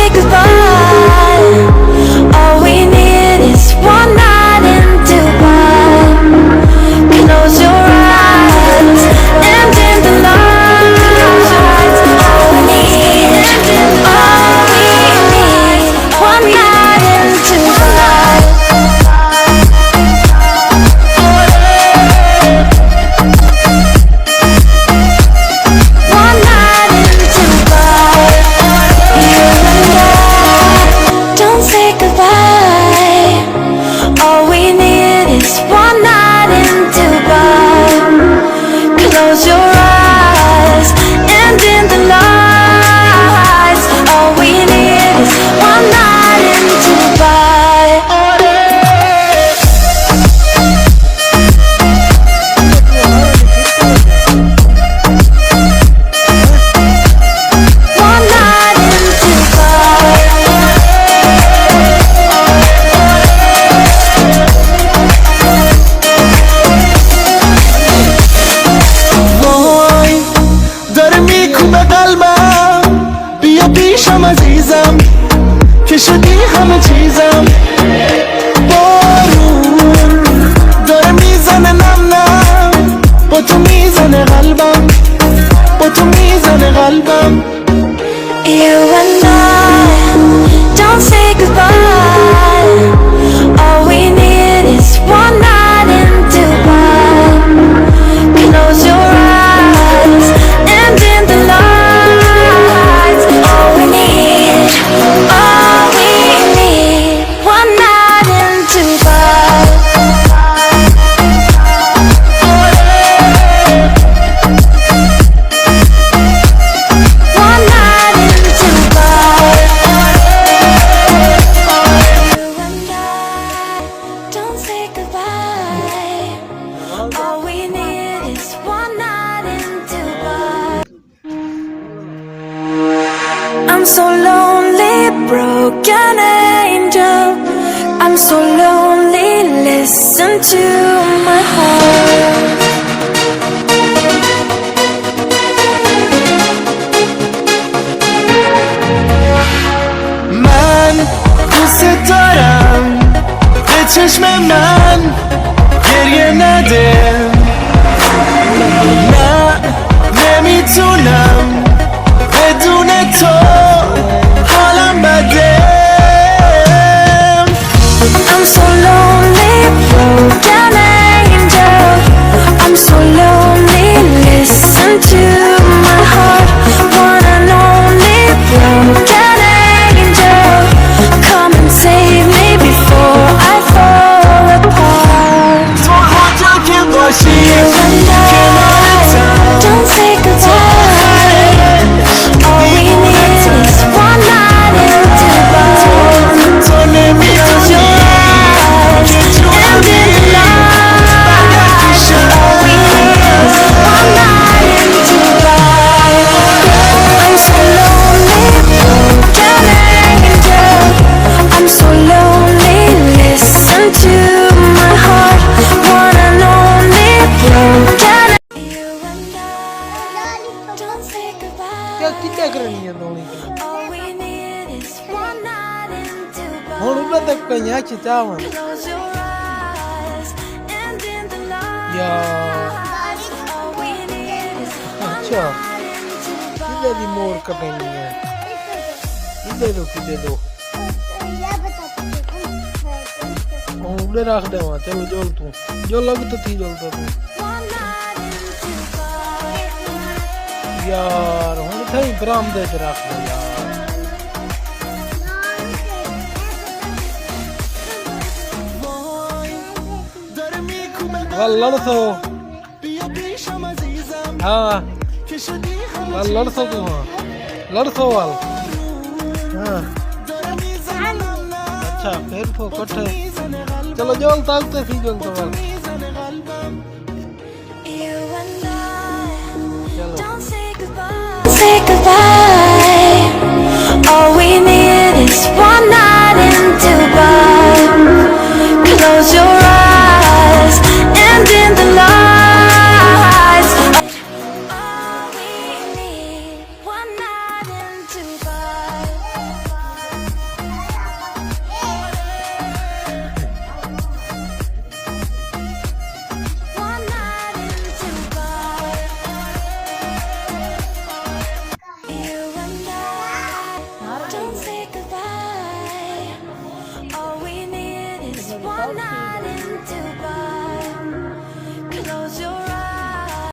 say goodbye. All we need is one night in Dubai. Close your eyes and dim the lights. All we need, one night in Dubai. One night in Dubai. You and I, don't say goodbye. All we need is one night in Dubai. Close your eyes and dim the lights. All we need is one night in Dubai. One night in Dubai. وای داره میکوبه قلبم، بیا پیشم عزیزم که شدی همه چیزم. بارون داره میزنه نم نم، با تو میزنه قلبم، با تو میزنه قلبم. You and I, don't say goodbye. All we need is one night in Dubai. Close your eyes and dim the lights. All we need, one night in Dubai. One night in Dubai. You and I, don't say goodbye. All we need is one night in Dubai. I'm so lonely, broken angel. I'm so lonely, listen to my heart. من دوست دارم، به چشم من گریه نده. نه نمیتونم بدون تو، حالم بده. I'm so lonely, broken angel. I'm so lonely, listen to my heart. One and only broken angel. Come and save me before I fall apart. تو هر که باشی You and I, کنارتم. don't say goodbye. All we need is one night in Dubai. تو Close نمیتونی your eyes که and جونی dim the lights. All we need is one night in Dubai. I'm so lonely, broken angel. I'm so lonely, listen to my heart. One and only broken. You and I, don't say ਕਿਆ goodbye. ਕਿੱਦਾਂ ਕਰਨੀ ਹੈ ਦੋਣੀ All we need is one night in Dubai. ਹੁਣ ਉਹਨਾਂ ਤੱਕ ਕਈਆਂ ਚ ਚਾਵਣ Close your eyes and dim the lights. ਯਾਰ All we need is one ਅੱਛਾ night in Dubai. ਕਿੱਦਾਂ ਦੀ ਮੋਰ ਕਟਣੀ ਹੈ ਕਿੱਦੇ ਦੋ ਹੁਣ ਉਹਨੇ ਰੱਖ ਦੇਵਾਂ ਚਲੋ ਜੋਲ ਤੂੰ ਜੋ ਲੱਗ ਤਾਂ ਥੀ ਜੋਲਦਾ ਤੂੰ One night in Dubai. ਯਾਰ ਹੁਣ ਥਈ ਬਰਾਮਦੇ ਚ ਰੱਖ ਦੇ ਯਾਰ وای داره میکوبه ਲੜਸੋ بیا پیشم عزیزم ਹਾਂ که شدی همه ਲੜਸੋ ਤੂੰ ਹਾਂ ਲੜਸੋ ਵਾਲ ਹਾਂ داره میزنه نم نم، ਅੱਛਾ ਫੇਰ ਫੋ ਇਕੱਠੇ میزنه قلبم، ਚਲੋ ਜੋਲ ਤੱਕ ਤੇ ਥੀ ਜੋਲਦਾ ਵਾਲ میزنه قلبم. You and I, ਚਲੋ don't say goodbye. Say goodbye. All we need is one night in Dubai. Close your eyes and dim the lights. All we need, one night in Dubai. night.